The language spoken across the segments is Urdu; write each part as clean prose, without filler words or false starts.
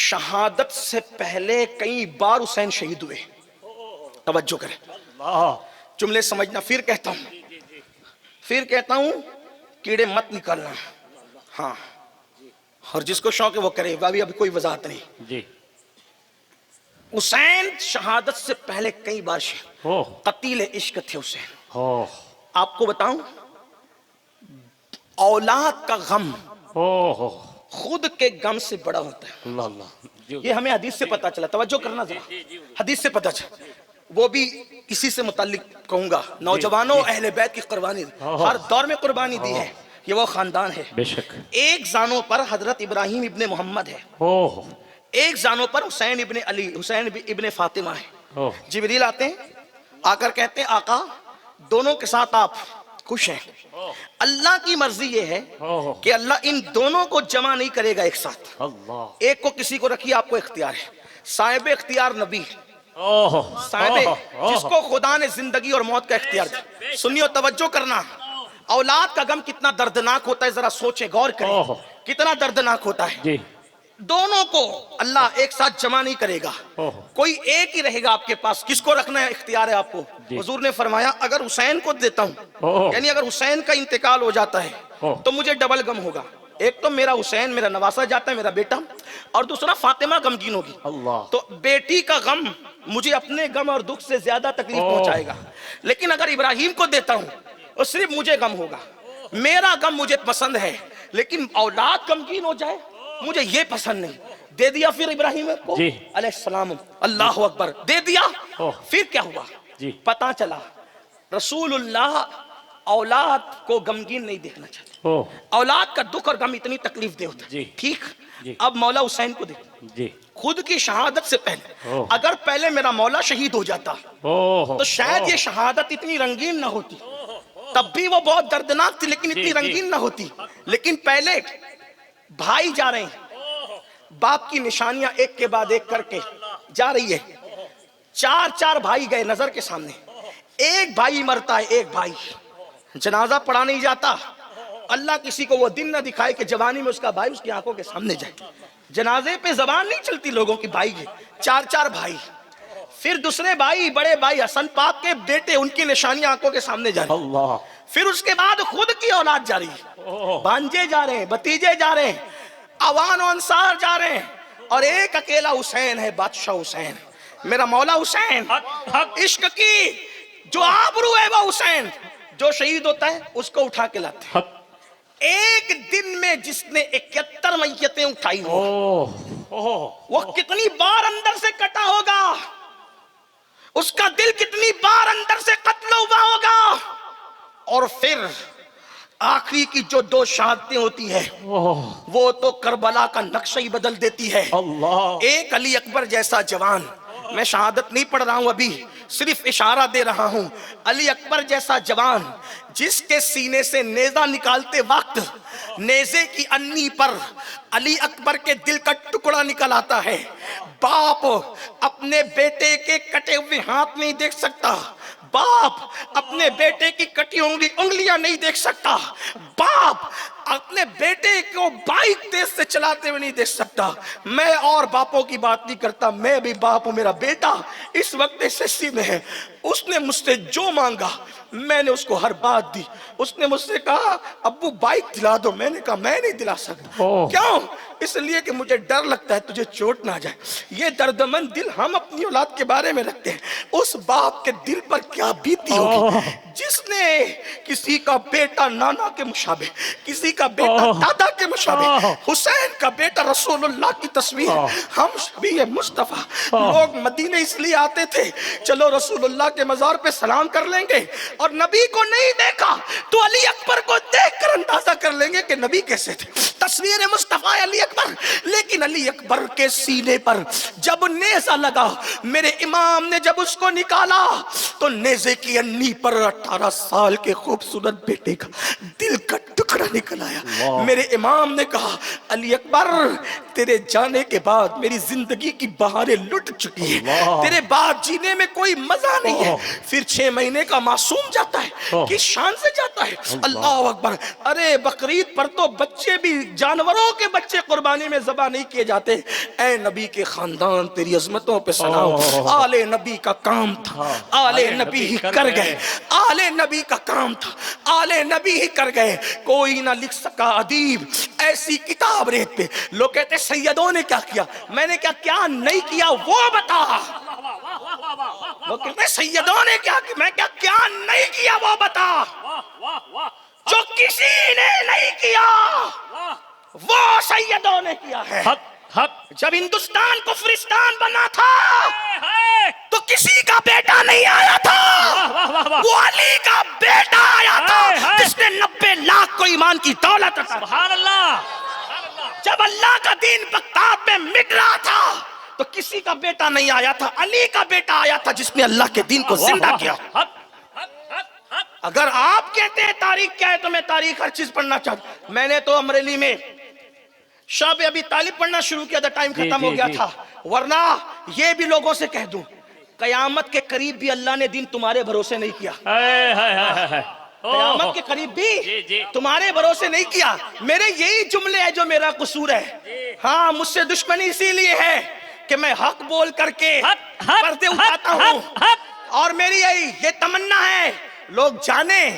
شہادت سے پہلے کئی بار حسین شہید ہوئے. توجہ کریں, جملے سمجھنا. پھر کہتا ہوں کیڑے مت نکالنا. ہاں, اور جس کو شوق ہے وہ کرے, ابھی کوئی وضاحت نہیں جی. حسین شہادت سے پہلے کئی بار قتیل عشق تھے حسین. آپ کو بتاؤں, اولاد کا غم خود کے غم سے بڑا ہوتا ہے. یہ ہمیں حدیث سے پتا چلا. توجہ کرنا ذرا, حدیث سے پتا چلا. وہ بھی کسی سے متعلق کہوں گا. نوجوانوں, اہل بیت کی قربانی ہر دور میں قربانی دی ہے. یہ وہ خاندان ہے. بے شک. ایک زانوں پر حضرت ابراہیم ابن محمد ہے, ایک زانوں پر حسین ابن علی, حسین ابن فاطمہ ہے. جبریل آتے ہیں, آ کر کہتے ہیں آقا دونوں کے ساتھ آپ خوش ہیں. اللہ کی مرضی یہ ہے کہ اللہ ان دونوں کو جمع نہیں کرے گا ایک ساتھ. ایک کو کسی کو رکھیے, آپ کو اختیار ہے. صاحب اختیار نبی, صاحب جس کو خدا نے زندگی اور موت کا اختیار دیا. سنیو, توجہ کرنا. اولاد کا غم کتنا دردناک ہوتا ہے, ذرا سوچیں, غور کریں کتنا دردناک ہوتا ہے. دونوں کو اللہ ایک ساتھ جمع نہیں کرے گا, کوئی ایک ہی رہے گا آپ کے پاس. کس کو رکھنا ہے اختیار ہے آپ کو. حضور نے فرمایا اگر حسین کو دیتا ہوں, یعنی اگر حسین کا انتقال ہو جاتا ہے تو مجھے ڈبل غم ہوگا. ایک تو میرا حسین, میرا نواسا جاتا ہے, میرا بیٹا, اور دوسرا فاطمہ غمگین ہوگی. تو بیٹی کا غم مجھے اپنے غم اور دکھ سے زیادہ تکلیف پہنچائے گا. لیکن اگر ابراہیم کو دیتا ہوں اور صرف مجھے غم ہوگا. میرا غم مجھے پسند ہے, لیکن اولاد غمگین ہو جائے مجھے یہ پسند نہیں. دے دیا پھر ابراہیم کو علیہ السلام. اللہ اکبر, دے دیا. پھر کیا ہوا, پتا چلا رسول اللہ اولاد کو غمگین نہیں دیکھنا چاہتے. اولاد کا دکھ اور غم اتنی تکلیف دہ ہوتا ہے. ٹھیک, اب مولا حسین کو دیکھ. خود کی شہادت سے پہلے اگر پہلے میرا مولا شہید ہو جاتا تو شاید یہ شہادت اتنی رنگین نہ ہوتی. تب بھی وہ بہت دردناک تھی, لیکن اتنی رنگین نہ ہوتی. لیکن پہلے بھائی جا رہے ہیں, باپ کی نشانیاں ایک کے بعد ایک کر کے جا رہی ہے. چار بھائی گئے نظر کے سامنے. ایک بھائی مرتا ہے, ایک بھائی جنازہ پڑھا نہیں جاتا. اللہ کسی کو وہ دن نہ دکھائے کہ جوانی میں اس کا بھائی اس کی آنکھوں کے سامنے جائے. جنازے پہ زبان نہیں چلتی لوگوں کی. بھائی گئے, چار بھائی. پھر دوسرے بھائی, بڑے بھائی حسن پاک کے بیٹے, ان کی نشانیاں آنکھوں کے سامنے جا رہی. پھر اس کے بعد خود کی اولاد جا رہی ہے, بھانجے جا رہے ہیں, بھتیجے جا رہے ہیں, عوان و انصار جا رہے ہیں, اور ایک اکیلا حسین ہے, بادشاہ حسین, میرا مولا حسین. عشق کی جو آبرو ہے وہ حسین, جو شہید ہوتا ہے اس کو اٹھا کے لاتے ہیں. ایک دن میں جس نے 71 میتیں اٹھائی ہو, وہ کتنی بار اندر سے کٹا ہوگا, اس کا دل کتنی بار اندر سے قتل ہوا ہوگا. اور پھر آخری کی جو 2 شہادتیں ہوتی ہے وہ تو کربلا کا نقشہ ہی بدل دیتی ہے. ایک علی اکبر جیسا جوان, میں شہادت نہیں پڑھ رہا ہوں ابھی, صرف اشارہ دے رہا ہوں. علی اکبر جیسا جوان جس کے سینے سے نیزہ نکالتے وقت نیزے کی انی پر علی اکبر کے دل کا ٹکڑا نکل آتا ہے. باپ اپنے بیٹے کے کٹے ہوئے ہاتھ نہیں دیکھ سکتا, باپ اپنے بیٹے کی کٹی انگلیاں نہیں دیکھ سکتا, باپ اپنے بیٹے کو بائک تیز سے چلاتے ہوئے نہیں دیکھ سکتا. میں اور باپوں کی بات نہیں کرتا, میں بھی باپ ہوں. میرا بیٹا اس وقت SSC میں ہے, اس نے مجھ سے جو مانگا میں نے اس کو ہر بات دی. اس نے مجھ سے کہا ابو بائک دلا دو, میں نے کہا میں نہیں دلا سکتا. کیوں؟ اس لیے کہ مجھے ڈر لگتا ہے تجھے چوٹ نہ جائے. یہ دردمند دل ہم اپنی اولاد کے بارے میں رکھتے ہیں. اس باپ کے دل پر کیا بیتی ہوگی جس نے کسی کا بیٹا نانا کے مشابہ, کسی کا بیٹا دادا کے مشابہ. حسین کا بیٹا رسول اللہ کی تصویر, ہم شبیہ مصطفیٰ. لوگ مدینے اس لیے آتے تھے چلو رسول اللہ کے مزار پہ سلام کر لیں گے, اور نبی کو نہیں دیکھا تو علی اکبر کو دیکھ کر اندازہ کر لیں گے کہ نبی کیسے تھے. تصویر مصطفیٰ علی اکبر. لیکن علی اکبر کے سینے پر جب نیزہ لگا, میرے امام نے جب اس کو نکالا تو نیزے کی انی پر 18 سال کے خوبصورت بیٹے کا دل کا ٹکڑا نکل آیا۔ میرے امام نے کہا علی اکبر تیرے جانے کے بعد میری زندگی کی بہاریں لٹ چکی ہیں، تیرے بعد جینے میں کوئی مزہ نہیں ہے۔ پھر 6 مہینے کا معصوم جاتا ہے، کس شان سے جاتا ہے؟ اللہ اکبر۔ ارے بقرعید پر تو بچے بھی، جانوروں کے بچے قربانی میں ذبح نہیں کیے جاتے۔ اے نبی کے خاندان تیری عظمتوں پہ سلام۔ آل نبی کا کام تھا، آل نبی ہی کر گئے، آل نبی کا کام تھا، آل نبی ہی کر گئے۔ کوئی نہ لکھ سکا ادیب ایسی کتاب ریت پہ۔ لوگ کہتے سیدوں نے کیا کیا، میں نے کیا نہیں کیا وہ بتا۔ لوگ کہتے سیدوں نے کیا کیا، میں کیا نہیں کیا وہ بتا۔ جو کسی نے نہیں کیا وہ سیدوں نے کیا ہے۔ جب ہندوستان کفرستان بنا تھا تو کسی کا بیٹا نہیں آیا تھا، وہ علی کا بیٹا آیا تھا جس نے 90 لاکھ کو ایمان کی دولت عطا۔ سبحان اللہ۔ جب اللہ کا دین بغداد میں مٹ رہا تھا تو کسی کا بیٹا نہیں آیا تھا، علی کا بیٹا آیا تھا جس نے اللہ کے دین کو زندہ کیا۔ اگر آپ کہتے ہیں تاریخ کیا ہے تو میں تاریخ ہر چیز پڑھنا چاہتا ہوں۔ میں نے تو امریلی میں شعب ابی طالب پڑھنا شروع کیا تھا، ٹائم ختم ہو گیا تھا، ورنہ یہ بھی لوگوں سے کہہ دوں قیامت کے قریب بھی اللہ نے دین تمہارے بھروسے نہیں کیا۔ قیامت کے قریب بھی تمہارے بھروسے نہیں کیا۔ میرے یہی جملے ہیں جو میرا قصور ہے۔ ہاں مجھ سے دشمنی اسی لیے ہے کہ میں حق بول کر کے پردے اٹھاتا ہوں، اور میری یہ تمنا ہے لوگ جانیں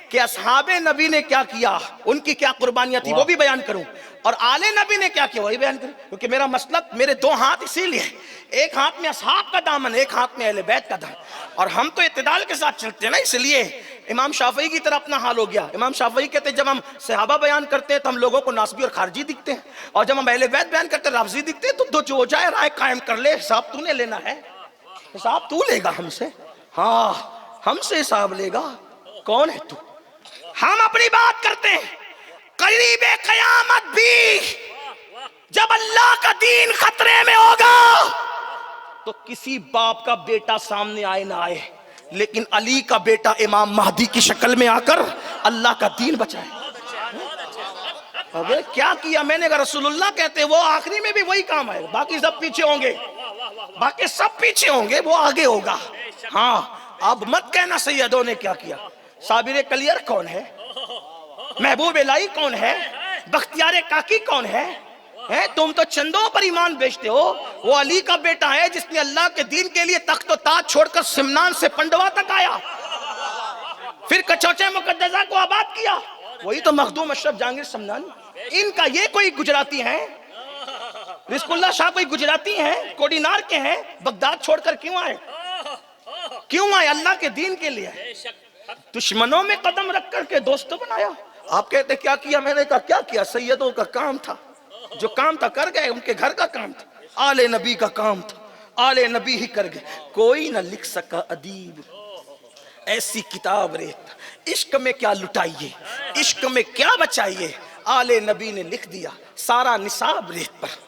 کہ اصحاب نبی نے کیا کیا، ان کی کیا قربانیاں تھی، وہ بھی بیان کروں، اور آل نبی نے کیا کیا وہی بیان کروں، کیونکہ میرا مسلک، میرے 2 ہاتھ اسی لیے، ایک ہاتھ میں اصحاب کا دامن، ایک ہاتھ میں اہل بیت کا دامن، اور ہم تو اعتدال کے ساتھ چلتے ہیں نا، اس لیے امام شافعی کی طرح اپنا حال ہو گیا۔ امام شافعی کہتے ہیں جب ہم صحابہ بیان کرتے ہیں تو ہم لوگوں کو ناسبی اور خارجی دکھتے ہیں، اور جب ہم اہل بیت بیان کرتے ہیں رافضی دکھتے ہیں، تو جو ہو جائے رائے قائم کر لے، حساب تو نے لینا ہے، حساب تو لے گا ہم سے، ہاں ہم سے حساب لے گا، کون ہے تو؟ ہم اپنی بات کرتے ہیں۔ قریب قیامت بھی جب اللہ کا دین خطرے میں ہوگا تو کسی باپ کا بیٹا سامنے آئے نہ آئے، لیکن علی کا بیٹا امام مہدی کی شکل میں آ کر اللہ کا دین بچائے۔ ابے کیا کیا میں نے کہا رسول اللہ کہتے ہیں وہ آخری میں بھی وہی کام آئے، باقی سب پیچھے ہوں گے، باقی سب پیچھے ہوں گے، وہ آگے ہوگا۔ ہاں اب مت کہنا سیدوں نے کیا کیا۔ صابر کلیر کون ہے؟ محبوب الہی کون ہے؟ بختیار کاکی کون ہے؟ تم تو چندوں پر ایمان بیچتے ہو۔ وہ علی کا بیٹا ہے جس نے اللہ کے دین کے لیے تخت و تاج چھوڑ کر سمنان سے پنڈوا تک آیا، پھر کچوچے مقدسہ کو آباد کیا، وہی تو مخدوم اشرف جہانگیر سمنانی۔ ان کا یہ کوئی گجراتی ہیں؟ رزق اللہ شاہ کوئی گجراتی ہیں؟ کوڈینار کے ہیں؟ بغداد چھوڑ کر کیوں آئے؟ کیوں آئے؟ اللہ کے دین کے لیے۔ دشمنوں میں قدم رکھ کر کے دوستوں بنایا۔ آپ کہتے کیا کیا؟ میں نے کہا کیا کیا، سیدوں کا کام تھا، جو کام تھا کر گئے، ان کے گھر کا کام تھا، آل نبی کا کام تھا، آل نبی ہی کر گئے۔ کوئی نہ لکھ سکا ادیب ایسی کتاب ریت، عشق میں کیا لٹائیے، عشق میں کیا بچائیے، آل نبی نے لکھ دیا سارا نصاب ریت پر۔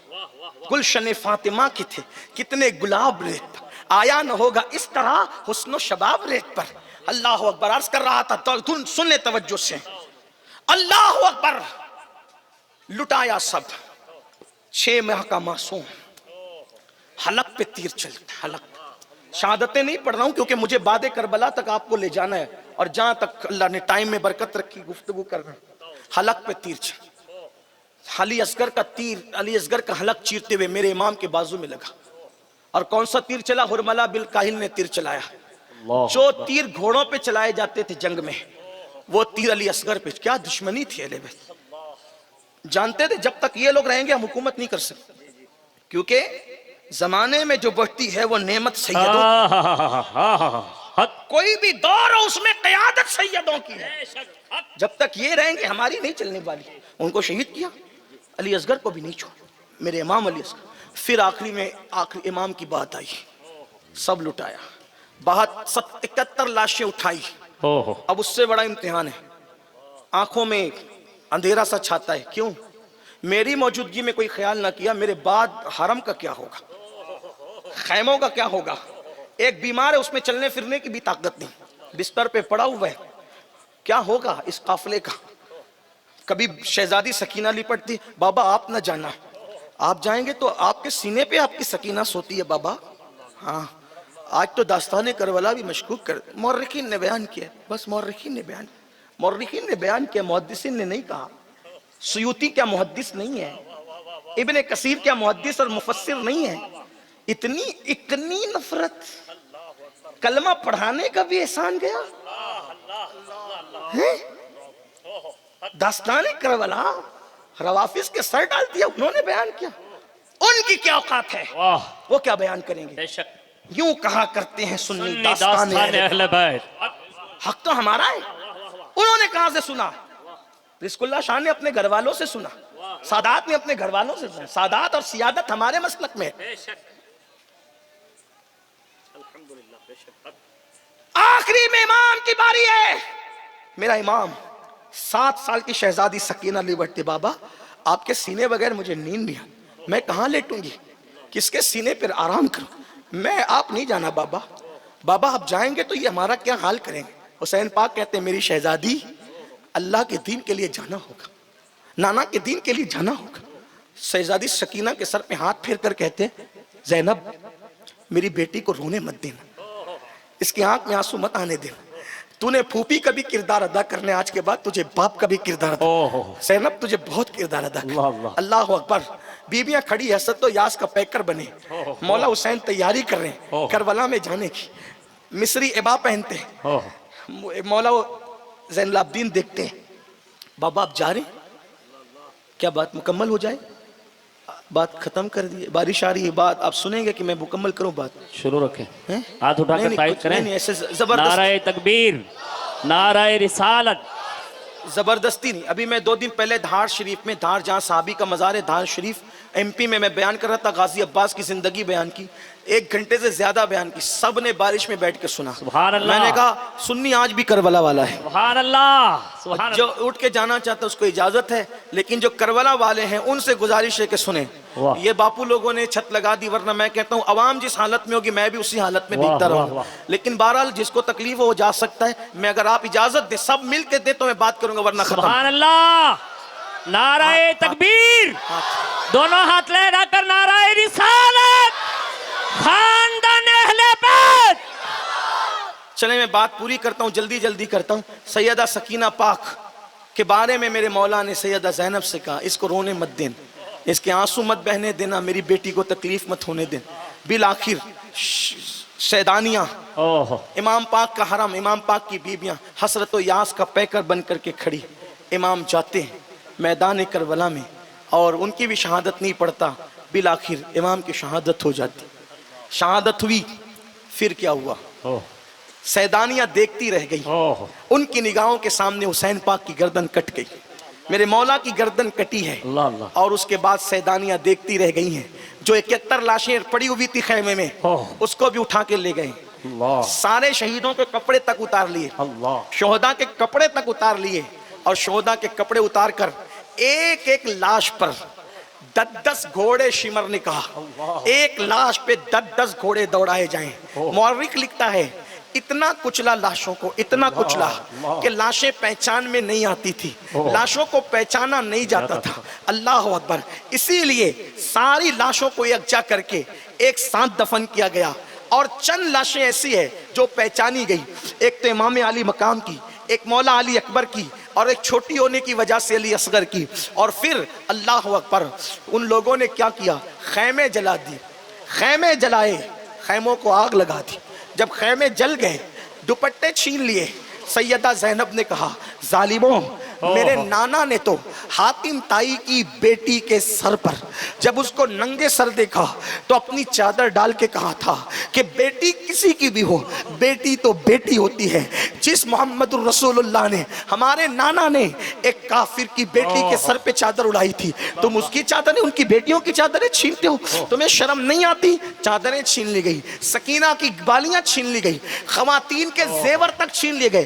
گلشن فاطمہ کی تھے کتنے گلاب ریت پر، آیا نہ ہوگا اس طرح حسن و شباب ریت پر۔ اللہ اکبر، عرض کر رہا تھا تو سن لے توجہ سے، اللہ اکبر، لٹایا سب۔ 6 ماہ کا معصوم، حلق پہ تیر چلتا، حلق شہادتیں نہیں پڑھ رہا ہوں کیونکہ مجھے بعد کربلا تک آپ کو لے جانا ہے، اور جہاں تک اللہ نے ٹائم میں برکت رکھی گفتگو کرنا۔ حلق پہ تیر چل، علی اصغر کا تیر، علی اصغر کا حلق چیرتے ہوئے میرے امام کے بازو میں لگا، اور کون سا تیر چلا؟ حرملہ بالکاہل نے تیر چلایا۔ جو تیر گھوڑوں پہ چلائے جاتے تھے جنگ میں، وہ تیر علی اصغر پہ۔ کیا دشمنی تھی اہل بیت، جانتے تھے جب تک یہ لوگ رہیں گے ہم حکومت نہیں کر سکتے، کیونکہ زمانے میں جو بڑھتی ہے وہ نعمت سیدوں کی، کوئی بھی دور ہو اس میں قیادت سیدوں کی ہے۔ جب تک یہ رہیں گے ہماری نہیں چلنے والی۔ ان کو شہید کیا، علی اصغر کو بھی نہیں چھوڑا، میرے امام علی اصغر۔ پھر آخری میں آخری امام کی بات آئی، سب لٹایا، 71 لاشیں اٹھائی۔ اب اس سے بڑا امتحان ہے، آنکھوں میں اندھیرا سا چھاتا ہے۔ کیوں؟ میری موجودگی میں کوئی خیال نہ کیا میرے بعد حرم کا کیا ہوگا، خیموں کا کیا ہوگا۔ ایک بیمار ہے، اس میں چلنے پھرنے کی بھی طاقت نہیں، بستر پہ پڑا ہوا ہے، کیا ہوگا اس قافلے کا۔ کبھی شہزادی سکینہ لپٹتی، بابا آپ نہ جانا، آپ جائیں گے تو آپ کے سینے پہ آپ کی سکینہ سوتی ہے بابا۔ ہاں آج تو داستان کربلا بھی مشکوک کر، مورخین نے بیان کیا، بس مورخین نے بیان کیا، محدثین نے نہیں کہا۔ سیوطی کیا محدث نہیں ہے، ابن کثیر کیا محدث اور مفسر نہیں ہے؟ اتنی نفرت، کلمہ پڑھانے کا بھی احسان گیا۔ داستان کربلا روافظ کے سر ڈال دیا، انہوں نے بیان کیا، ان کی کیا اوقات ہے، وہ کیا بیان کریں گے؟ یوں کہا کرتے ہیں سنی داستان اہل بیت، حق تو ہمارا ہے، انہوں نے کہاں سے سنا؟ رزق اللہ شاہ نے اپنے گھر والوں سے سنا، سادات نے اپنے گھر والوں سے سنا، سادات اور سیادت ہمارے مسلک میں ہے۔ آخری میں امام کی باری ہے، میرا امام 7 سال کی شہزادی سکینہ لپٹتی، بابا آپ کے سینے بغیر مجھے نیند نہیں آتی، میں کہاں لیٹوں گی، کس کے سینے پر آرام کروں، میں آپ نہیں جانا بابا، بابا آپ جائیں گے تو یہ ہمارا کیا حال کریں گے؟ حسین پاک کہتے ہیں میری شہزادی اللہ کے دین کے لیے جانا ہوگا، نانا کے دین کے لیے جانا ہوگا۔ شہزادی سکینہ کے سر پہ ہاتھ پھیر کر کہتے ہیں زینب میری بیٹی کو رونے مت دینا، اس کی آنکھ میں آنسو مت آنے دینا، تو نے پھوپھی کا بھی کردار ادا کرنے، آج کے بعد تجھے باپ کا بھی کردار ادا، زینب تجھے بہت کردار ادا کرنے۔ اللہ اکبر، بیویاں کھڑی حسد و یاس کا پیکر بنے، مولا حسین تیاری کر رہے ہیں کربلا میں جانے کی، مصری عبا پہنتے ہیں، مولا زین العابدین دیکھتے ہیں، بابا آپ جا رہے ہیں کیا بات مکمل ہو جائے؟ بات ختم کر دیئے، بارش آ رہی ہے، بات آپ سنیں گے کہ میں مکمل کروں بات؟ شروع رکھیں، ہاتھ اٹھا کر تائید کریں، زبردست نعرہ تکبیر، نعرہ رسالت، زبردستی نہیں۔ ابھی میں 2 دن پہلے دھار شریف میں، دھار جہاں صحابی کا مزار ہے، دھار شریف ایم پی میں بیان کر رہا تھا، غازی عباس کی زندگی بیان کی، 1 گھنٹے سے زیادہ بیان کی، سب نے بارش میں بیٹھ کے سنا۔ سبحان اللہ، میں نے کہا سنی آج بھی کربلا والا ہے، سبحان اللہ، سبحان اللہ، جو اٹھ کے جانا چاہتا ہے اس کو اجازت ہے، لیکن جو کربلا والے ہیں ان سے گزارش ہے کہ سنیں۔ یہ باپو لوگوں نے چھت لگا دی، ورنہ میں کہتا ہوں عوام جس حالت میں ہوگی میں بھی اسی حالت میں بھیگتا رہوں، لیکن بہرحال جس کو تکلیف ہو جا سکتا ہے، میں اگر آپ اجازت دیں سب مل کے دیں تو میں بات کروں گا، ورنہ ختم۔ سبحان اللہ، نعرہ تکبیر، دونوں ہاتھ لہرا کر نعرہ رسالت، خاندان اہل بیت۔ چلیں میں بات پوری کرتا ہوں، جلدی کرتا ہوں۔ سیدہ سکینہ پاک کے بارے میں میرے مولا نے سیدہ زینب سے کہا اس کو رونے مت دینا، اس کے آنسو مت بہنے دینا، میری بیٹی کو تکلیف مت ہونے دینا۔ بالآخر سیدانیاں، امام پاک کا حرم، امام پاک کی بیبیاں حسرت و یاس کا پیکر بن کر کے کھڑی، امام جاتے ہیں میدان کربلا میں اور ان کی بھی شہادت نہیں پڑتا، بالآخر امام کی شہادت ہو جاتی۔ شہادت ہوئی، پھر کیا ہوا؟ سیدانیاں دیکھتی رہ گئی، ان کی نگاہوں کے سامنے حسین پاک کی گردن کٹ گئی، میرے مولا کی گردن کٹی ہے، اور اس کے بعد سیدانیاں دیکھتی رہ گئی ہیں۔ جو 71 لاشیں پڑی ہوئی تھی خیمے میں اس کو بھی اٹھا کے لے گئے، سارے شہیدوں کے کپڑے تک اتار لیے، شہداء کے کپڑے تک اتار لیے، اور شہداء کے کپڑے اتار کر ایک ایک لاش پر 10 گھوڑے، شمر نے کہا ایک لاش پہ 10 گھوڑے دوڑائے جائیں۔ مورخ لکھتا ہے اتنا کچلا لاشوں کو، اتنا کچلا کہ لاشیں پہچان میں نہیں آتی تھی، لاشوں کو پہچانا نہیں جاتا تھا۔ اللہ اکبر، اسی لیے ساری لاشوں کو یکجا کر کے ایک ساتھ دفن کیا گیا، اور چند لاشیں ایسی ہیں جو پہچانی گئی، ایک تو امام علی مقام کی، ایک مولا علی اکبر کی، اور ایک چھوٹی ہونے کی وجہ سے علی اصغر کی۔ اور پھر اللہ اکبر، ان لوگوں نے کیا کیا؟ خیمے جلا دی، خیمے جلائے، خیموں کو آگ لگا دی۔ جب خیمے جل گئے، دوپٹے چھین لیے، سیدہ زینب نے کہا ظالموں، میرے نانا نے تو حاتم تائی کی بیٹی کے سر پر جب اس کو ننگے سر دیکھا تو اپنی چادر ڈال کے کہا تھا کہ بیٹی کسی کی بھی ہو، بیٹی تو بیٹی ہوتی ہے۔ جس محمد الرسول اللہ نے، ہمارے نانا نے ایک کافر کی بیٹی کے سر پہ چادر اڑائی تھی، تم اس کی چادریں، ان کی بیٹیوں کی چادریں چھینتے ہو؟ تمہیں شرم نہیں آتی؟ چادریں چھین لی گئی، سکینہ کی بالیاں چھین لی گئی، خواتین کے زیور تک چھین لیے گئے۔